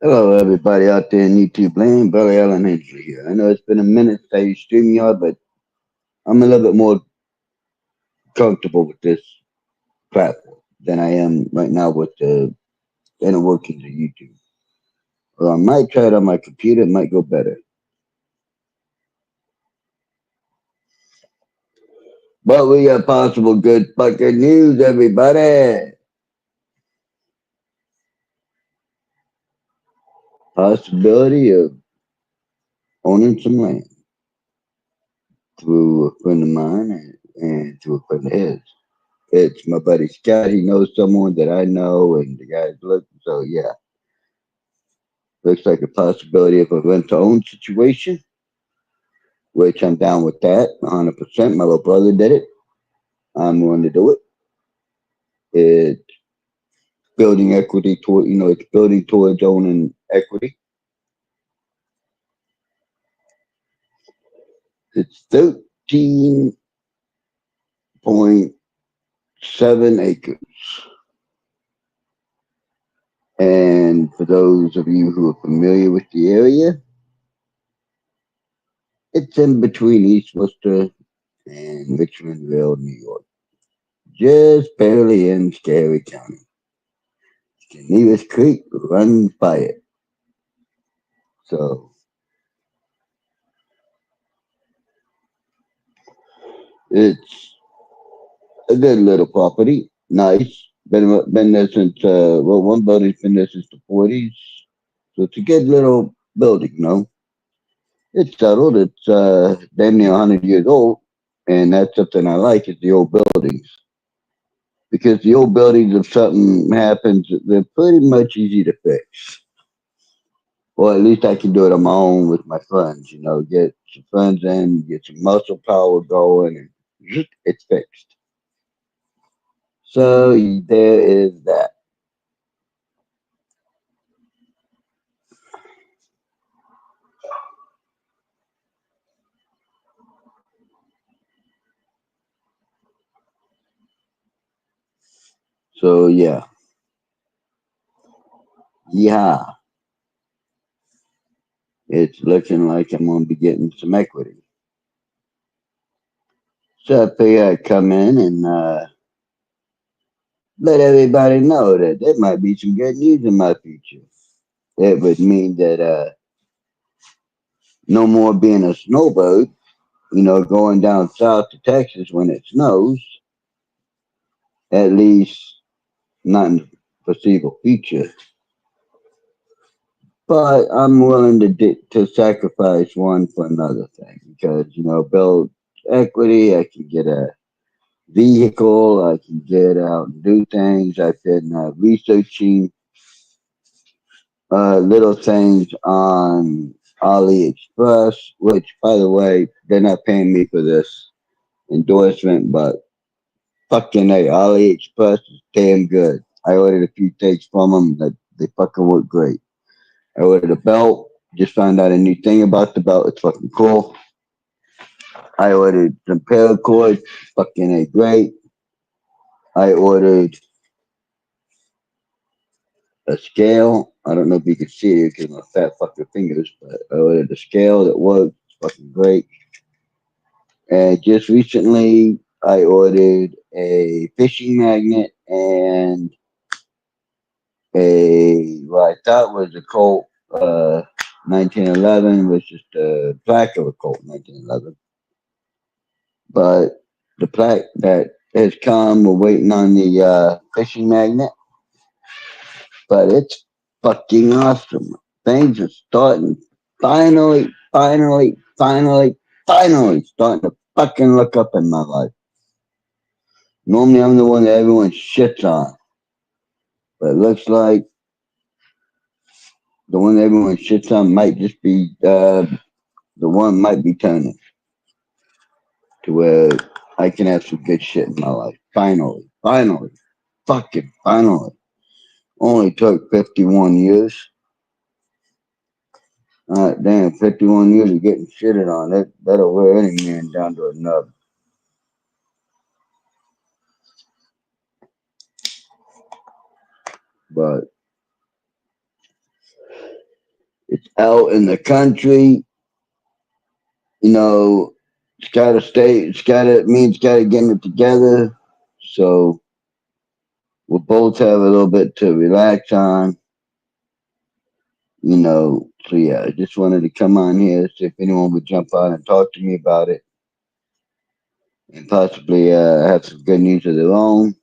Hello, everybody out there in YouTube land. Barry Allen Hensley here. I know it's been a minute since I used StreamYard, but I'm a little bit more comfortable with this platform than I am right now with the inner workings of YouTube. Well, I might try it on my computer. It might go better. But we got possible good fucking news, everybody. Possibility of owning some land through a friend of mine and through a friend of his. It's my buddy Scott. He knows someone that I know, and the guy's looking. So yeah, looks like a possibility of a rent to own situation, which I'm down with that 100%. My little brother did it. I'm willing to do it. It's building equity toward, it's building towards owning equity. It's 13.7 acres. And for those of you who are familiar with the area, it's in between East Worcester and Richmondville, New York. Just barely in Scary County. Genevas Creek runs by it. So it's a good little property. Nice. Been there since one building's been there since the 40s. So it's a good little building, It's settled. It's damn near 100 years old, and that's something I like is the old buildings because the old buildings, if something happens, they're pretty much easy to fix. Or at least I can do it on my own with my friends. Get some friends in, get some muscle power going, and it's fixed. So there is that. So yeah, it's looking like I'm gonna be getting some equity. So I figure I'd come in and let everybody know that there might be some good news in my future. It would mean that no more being a snowbird, going down south to Texas when it snows, at least not in the foreseeable future. But I'm willing to sacrifice one for another thing because build equity. I can get a vehicle. I can get out and do things. I've been researching little things on AliExpress, which, by the way, they're not paying me for this endorsement, but fucking A, AliExpress is damn good. I ordered a few things from them that they fucking work great. I ordered a belt. Just found out a new thing about the belt. It's fucking cool. I ordered some paracord. Fucking A, great. I ordered a scale. I don't know if you can see it because my fat fucking fingers, but I ordered a scale that works. It's fucking great. And just recently, I ordered a fishing magnet and what I thought was a Colt 1911 was just a plaque of a Colt 1911. But the plaque that has come, we're waiting on the fishing magnet, but it's fucking awesome. Things are starting finally starting to fucking look up in my life. Normally, I'm the one that everyone shits on, but it looks like the one that everyone shits on might just be the one might be turning to where I can have some good shit in my life. Finally, fucking finally. Only took 51 years. Damn, 51 years of getting shitted on. That'll wear any man down to a nub. But It's out in the country. You know, it's gotta stay. It's gotta means gotta get it together. So we'll both have a little bit to relax on. So yeah, I just wanted to come on here, see if anyone would jump on and talk to me about it, and possibly have some good news of their own.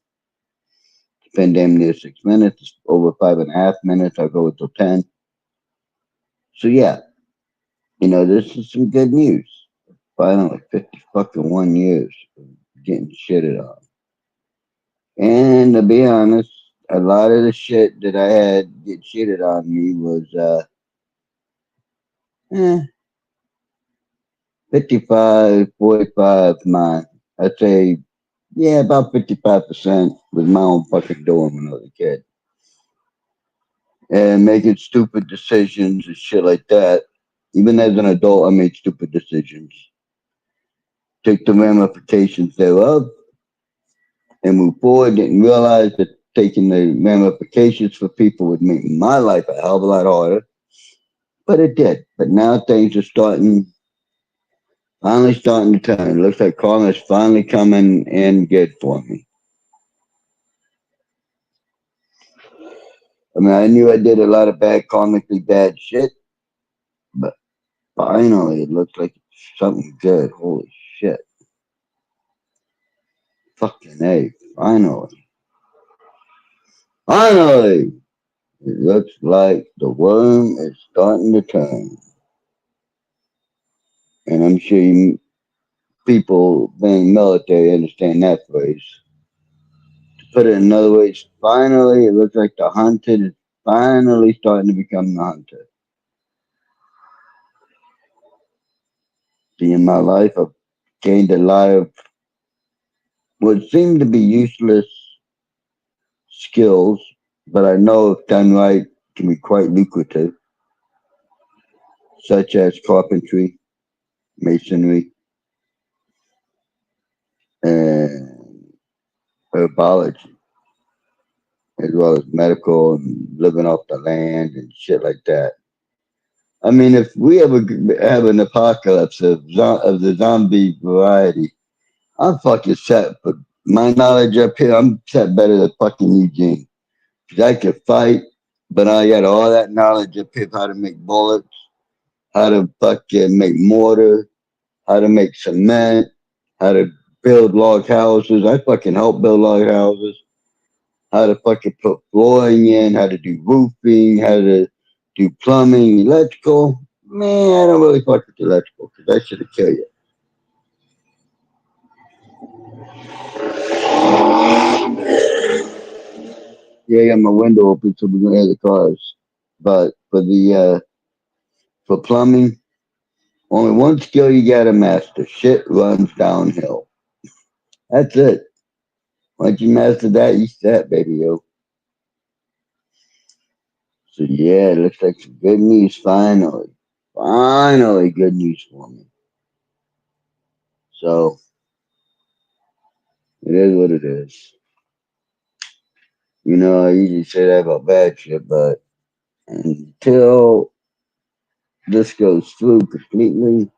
It's been damn near 6 minutes, over 5.5 minutes. I'll go until 10. So yeah, this is some good news. Finally, 50 fucking 1 years of getting shitted on. And to be honest, a lot of the shit that I had get shitted on me was eh, 55, 45, mine. I'd say, yeah, about 55% was my own fucking doing when I was a kid. And making stupid decisions and shit like that. Even as an adult, I made stupid decisions. Take the ramifications thereof and move forward. Didn't realize that taking the ramifications for people would make my life a hell of a lot harder. But it did. But now things are finally starting to turn. It looks like karma's finally coming in good for me. I mean, I knew I did a lot of bad, karmically bad shit, but finally it looks like it's something good. Holy shit. Fucking A. Finally. Finally! It looks like the worm is starting to turn. And I'm sure people being military understand that phrase. To put it in other ways, finally, it looks like the hunted is finally starting to become the hunter. See, in my life, I've gained a lot of what seem to be useless skills, but I know if done right can be quite lucrative, such as carpentry, masonry, and herbology, as well as medical and living off the land and shit like that. I mean, if we ever have an apocalypse of the zombie variety, I'm fucking set. But my knowledge up here, I'm set better than fucking Eugene. 'Cause I could fight, but I got all that knowledge up here, how to make bullets, how to fucking make mortar, how to make cement, how to build log houses. I fucking help build log houses. How to fucking put flooring in, how to do roofing, how to do plumbing, electrical. Man, I don't really fuck with electrical because that should have killed you. Yeah, I got my window open so we can hear the cars. But for plumbing, only one skill you gotta master. Shit runs downhill. That's it. Once you master that, you set, baby, yo. So yeah, it looks like some good news finally. Finally, good news for me. So it is what it is. I usually say that about bad shit, but until this goes through completely,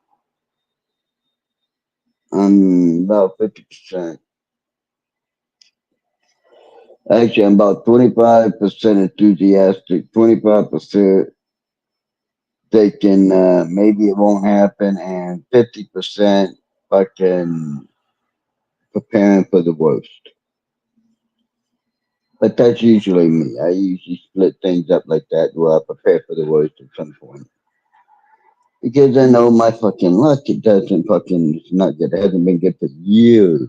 I'm about 50%. Actually, I'm about 25% enthusiastic, 25% thinking maybe it won't happen, and 50% fucking preparing for the worst. But that's usually me. I usually split things up like that where I prepare for the worst at some point. Because I know my fucking luck, it doesn't fucking, it's not good. It hasn't been good for years.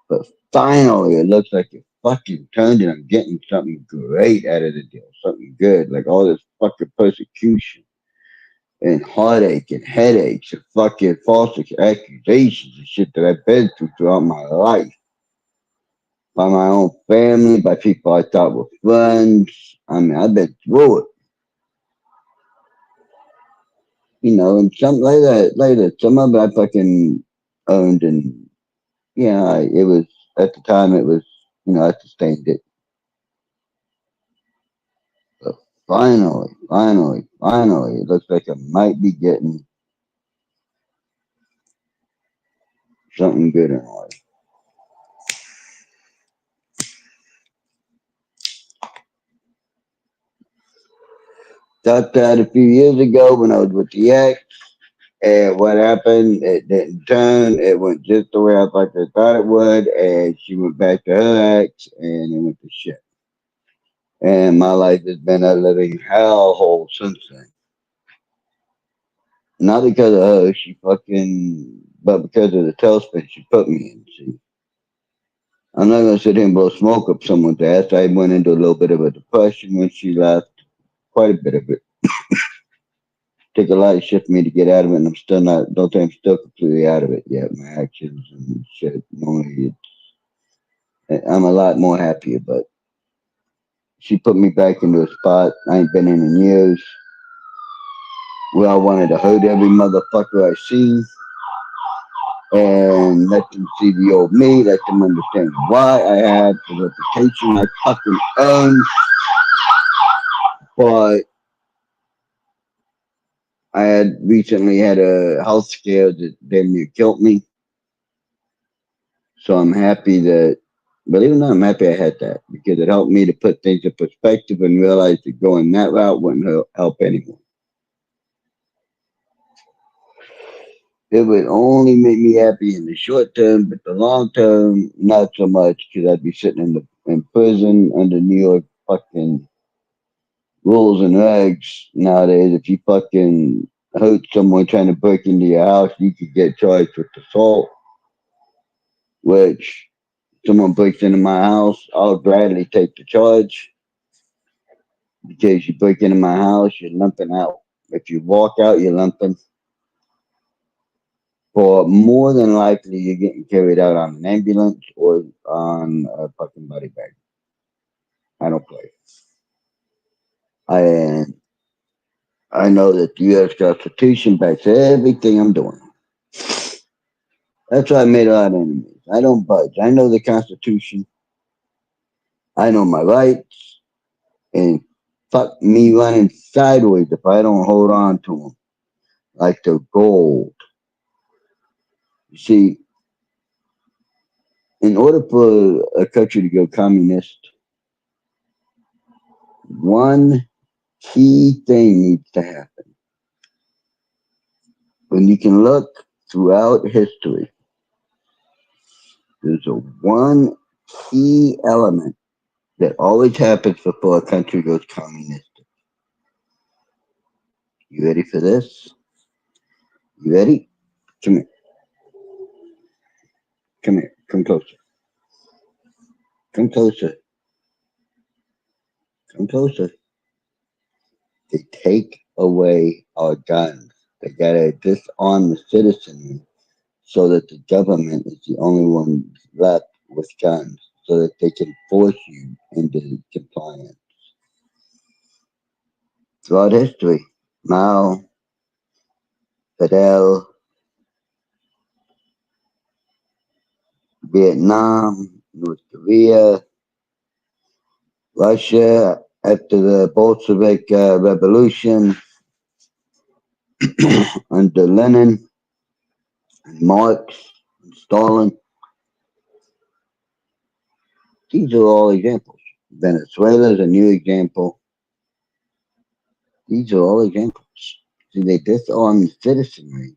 But finally, it looks like it fucking turned and I'm getting something great out of the deal. Something good. Like all this fucking persecution and heartache and headaches and fucking false accusations and shit that I've been through throughout my life. By my own family, by people I thought were friends. I mean, I've been through it. And something like that, later, some of it I fucking owned, and it was at the time it was, I sustained it. But Finally. It looks like I might be getting something good in life. Thought that a few years ago when I was with the ex, and what happened, it didn't turn. It went just the way I thought it would, and she went back to her ex, and it went to shit. And my life has been a living hellhole since then. Not because of her, but because of the tailspin she put me in. See, I'm not gonna sit here and blow smoke up someone's ass. I went into a little bit of a depression when she left, quite a bit of it. Took a lot of shit for me to get out of it, and I'm still not. Don't think I'm still completely out of it yet. My actions and shit. Normally, I'm a lot more happier, but she put me back into a spot I ain't been in years. Where I wanted to hurt every motherfucker I see and let them see the old me, let them understand why I had the reputation I fucking earned. But I had recently had a health scare that damn near killed me. So I'm happy that, but even though I'm happy I had that because it helped me to put things in perspective and realize that going that route wouldn't help anyone. It would only make me happy in the short term, but the long term, not so much because I'd be sitting in prison under New York fucking rules and regs nowadays. If you fucking hurt someone trying to break into your house, you could get charged with assault, which someone breaks into my house, I'll gladly take the charge because you break into my house, you're limping out. If you walk out, you're limping. For more than likely, you're getting carried out on an ambulance or on a fucking body bag. I don't play. I I know that the U.S. Constitution backs everything I'm doing. That's why I made a lot of enemies. I don't budge. I know the Constitution. I know my rights, and fuck me running sideways if I don't hold on to them like they're gold. You see, in order for a country to go communist, one key thing needs to happen. When you can look throughout history, there's a one key element that always happens before a country goes communist. You ready for this? You ready? Come here. Come here. Come closer. Come closer. Come closer. They take away our guns. They gotta disarm the citizenry so that the government is the only one left with guns so that they can force you into compliance. Throughout history, Mao, Fidel, Vietnam, North Korea, Russia after the Bolshevik Revolution under Lenin, and Marx, and Stalin. These are all examples. Venezuela is a new example. These are all examples. See, they disarm the citizenry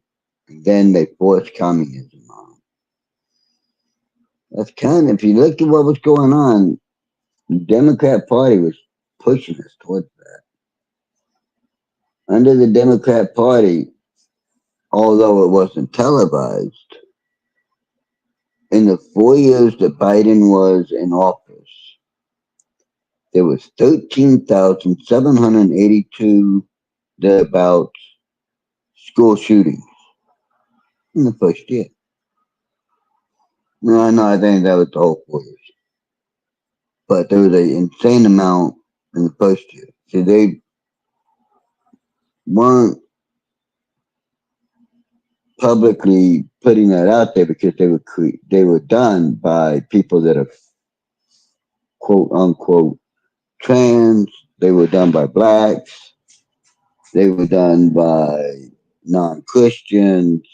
and then they force communism on. That's kind of, if you look at what was going on, the Democrat Party was pushing us towards that. Under the Democrat Party, although it wasn't televised, in the 4 years that Biden was in office, there was 13,782 thereabouts school shootings in the first year. No, I think that was the whole 4 years. But there was an insane amount in the first year. So they weren't publicly putting that out there because they were done by people that are quote unquote trans, They were done by blacks. They were done by non-Christians.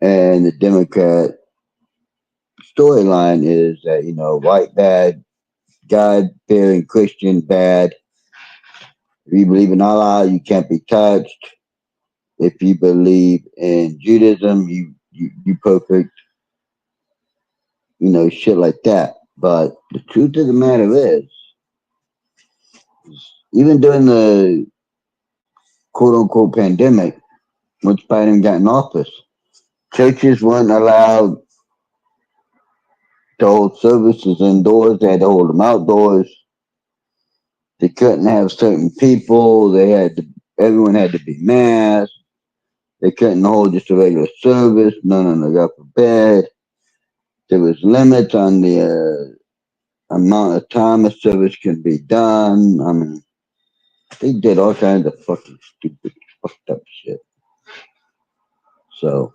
And the Democrat storyline is that, white bad, God fearing Christian bad. If you believe in Allah, you can't be touched. If you believe in Judaism, you perfect, shit like that. But the truth of the matter is even during the quote unquote pandemic, once Biden got in office, churches weren't allowed to hold services indoors. They had to hold them outdoors. They couldn't have certain people. Everyone had to be masked. They couldn't hold just a regular service. No, God forbid. There was limits on the amount of time a service can be done. I mean, they did all kinds of fucking stupid, fucked up shit. So,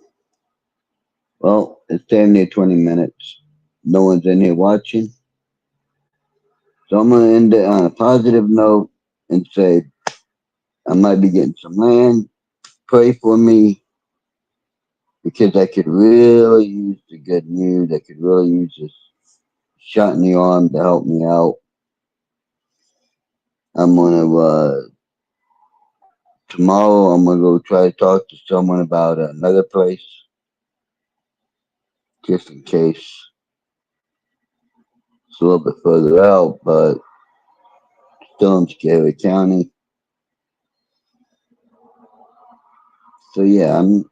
well, it's damn near 20 minutes. No one's in here watching. So I'm going to end it on a positive note and say I might be getting some land. Pray for me because I could really use the good news. I could really use this shot in the arm to help me out. I'm going to, tomorrow, I'm going to go try to talk to someone about another place just in case. It's a little bit further out, but still in Scary County. So yeah, I'm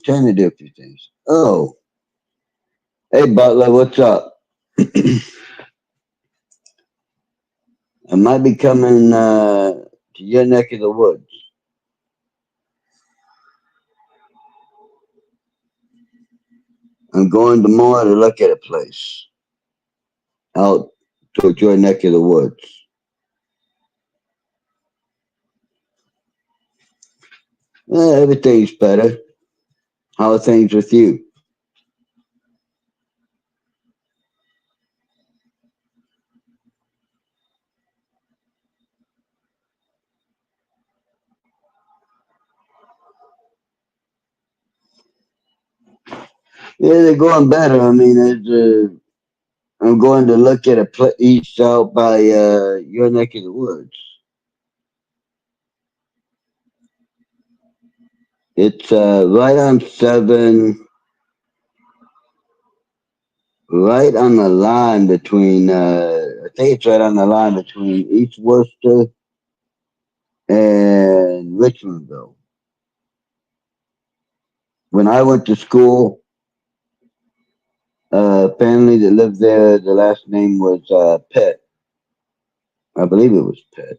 trying to do a few things. Oh, hey Butler, what's up? I might be coming to your neck of the woods. I'm going tomorrow to look at a place out towards your neck of the woods. Everything's better. How are things with you? Yeah, they're going better. I mean, I'm going to look at a place out by your neck of the woods. It's right on 7, right on the line between, I think it's right on the line between East Worcester and Richmondville. When I went to school, family that lived there, the last name was Pitt. I believe it was Pitt.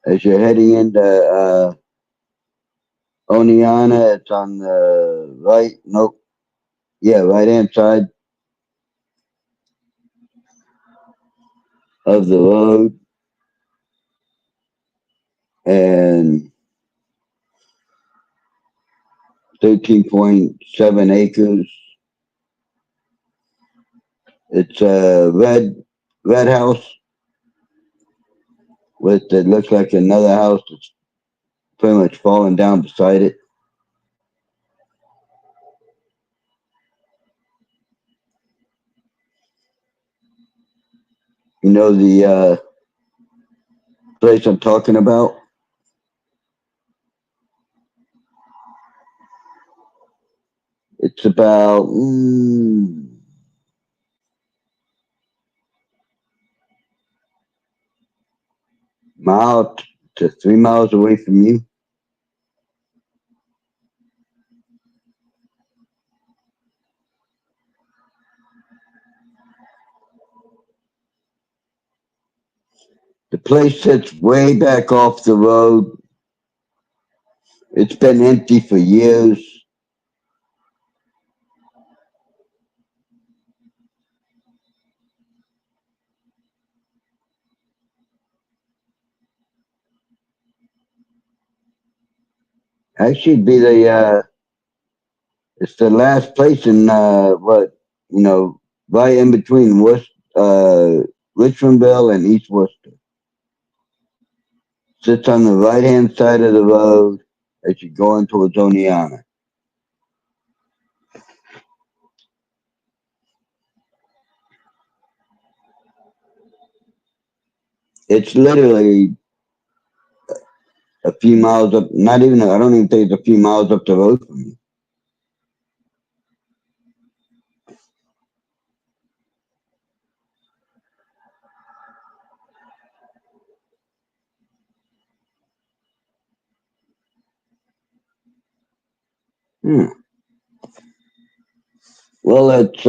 As you're heading into Oneana, it's on the right, nope, yeah, right hand side of the road. And 13.7 acres. It's a red house with it looks like another house that's pretty much falling down beside it. You know the place I'm talking about? It's about mile to 3 miles away from you. The place sits way back off the road. It's been empty for years. Actually, be the it's the last place in what right in between Richmondville and East Worcester. Sits on the right-hand side of the road as you're going towards Oneonta. It's literally a few miles up, not even, I don't even think it's a few miles up the road from you. Hmm. Well, it's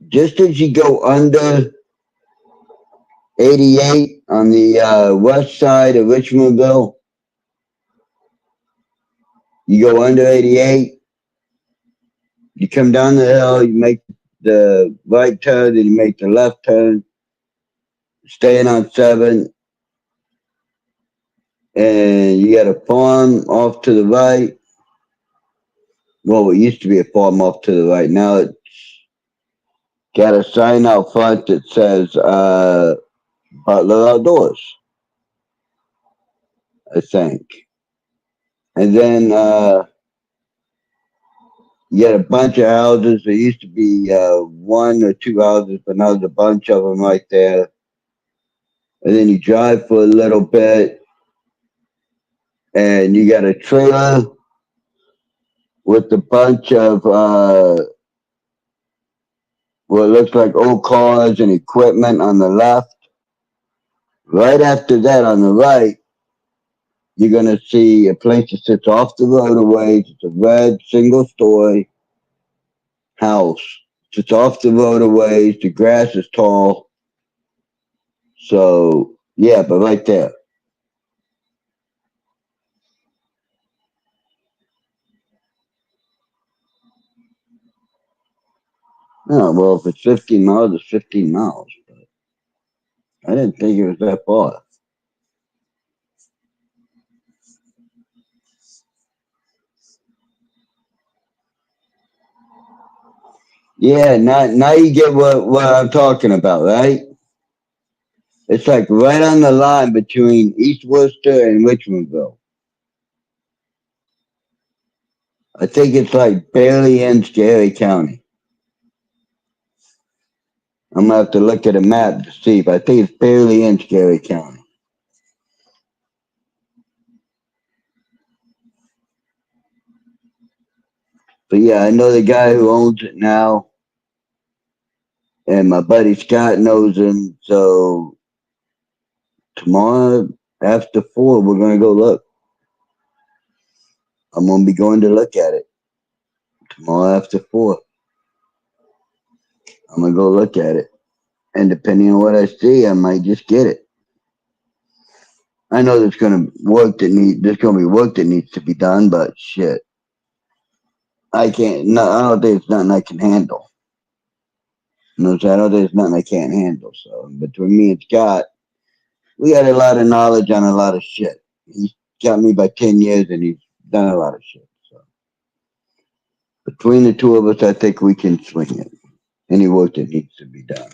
just as you go under 88 on the west side of Richmondville, you go under 88, you come down the hill, you make the right turn, then you make the left turn, staying on 7, and you got a farm off to the right. Well, it used to be a farm off to the right. Now it's got a sign out front that says Butler Outdoors, I think. And then you got a bunch of houses. There used to be one or two houses, but now there's a bunch of them right there. And then you drive for a little bit, and you got a trailer with a bunch of what looks like old cars and equipment on the left. Right after that, on the right, you're going to see a place that sits off the roadways. It's a red single-story house. It's off the roadways. The grass is tall. So, yeah, but right there. Oh, well, if it's 15 miles, it's 15 miles. But I didn't think it was that far. Yeah, now you get what I'm talking about, right? It's like right on the line between East Worcester and Richmondville. I think it's like barely in Scary County. I'm gonna have to look at a map to see, but I think it's barely in Scary County. But yeah, I know the guy who owns it now, and my buddy Scott knows him. So tomorrow after 4, we're gonna go look. I'm gonna be going to look at it tomorrow after 4. I'm gonna go look at it, and depending on what I see, I might just get it. I know there's gonna be work that needs to be done, but shit, I can't. No, I don't think it's nothing I can handle. You know what I'm saying? I don't think it's nothing I can't handle. So between me and Scott, we got a lot of knowledge on a lot of shit. He's got me by 10 years, and he's done a lot of shit. So between the two of us, I think we can swing it. Any work that needs to be done.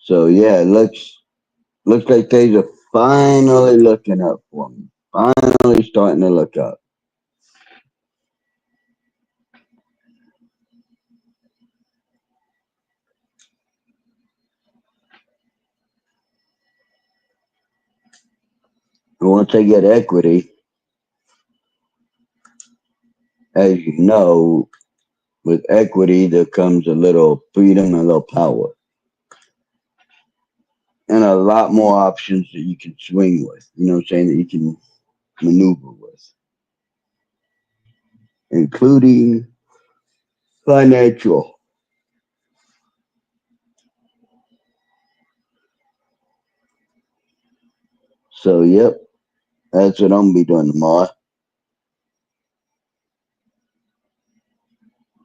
So yeah, looks like things are finally looking up for me. Finally starting to look up. And once I get equity, as you know, with equity there comes a little freedom and a little power. And a lot more options that you can swing with. You know what I'm saying? That you can maneuver with. Including financial. So yep, that's what I'm gonna be doing tomorrow.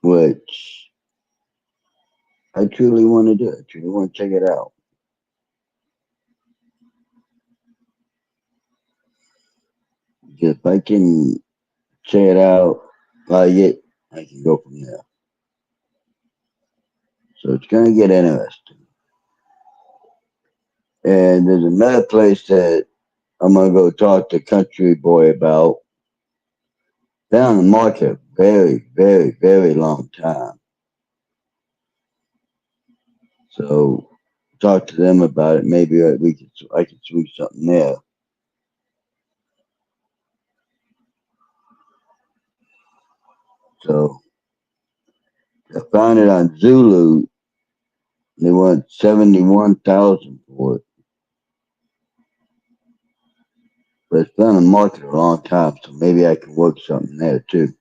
Which I truly want to do. I truly want to check it out. If I can check it out, I can go from there. So it's gonna get interesting. And there's another place that I'm gonna go talk to Country Boy about. Been on the market a very, very, very long time. So talk to them about it. Maybe I could switch something there. So I found it on Zulu. They want 71,000 for it, but it's been on the market a long time. So maybe I can work something there too.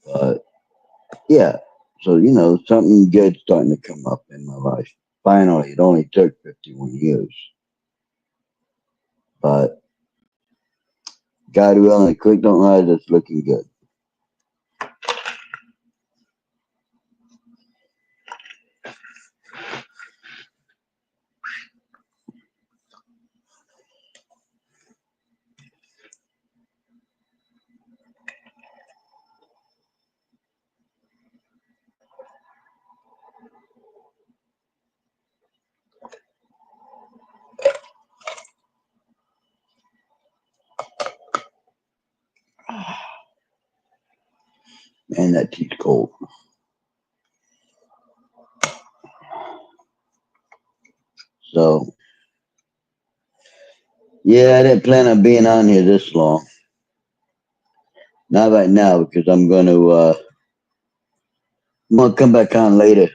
But yeah, so something good starting to come up in my life. Finally, it only took 51 years, but God willing, quick don't rise. It's looking good. Man, that tea's cold. So yeah, I didn't plan on being on here this long. Not right now because I'm gonna come back on later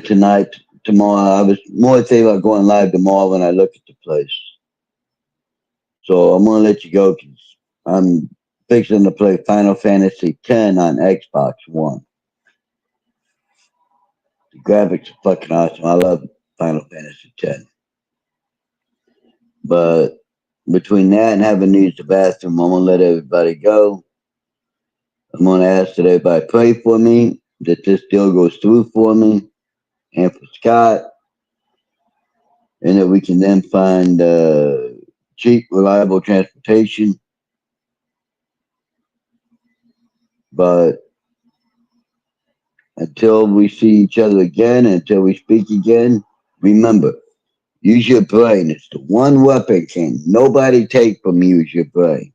tonight, tomorrow. I was more thinking about going live tomorrow when I look at the place. So I'm gonna let you go because I'm fixing to play Final Fantasy X on Xbox One. The graphics are fucking awesome. I love Final Fantasy X. But between that and having to use the bathroom, I'm gonna let everybody go. I'm gonna ask that everybody pray for me, that this deal goes through for me and for Scott, and that we can then find cheap, reliable transportation. But until we see each other again, until we speak again, remember, use your brain. It's the one weapon can nobody take from you is your brain.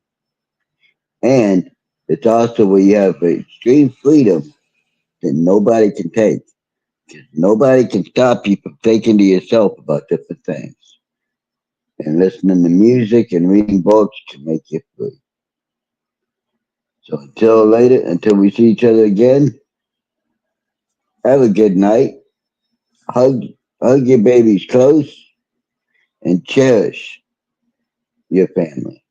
And it's also where you have extreme freedom that nobody can take. Because nobody can stop you from thinking to yourself about different things. And listening to music and reading books can make you free. So until later, until we see each other again, have a good night. Hug, hug your babies close and cherish your family.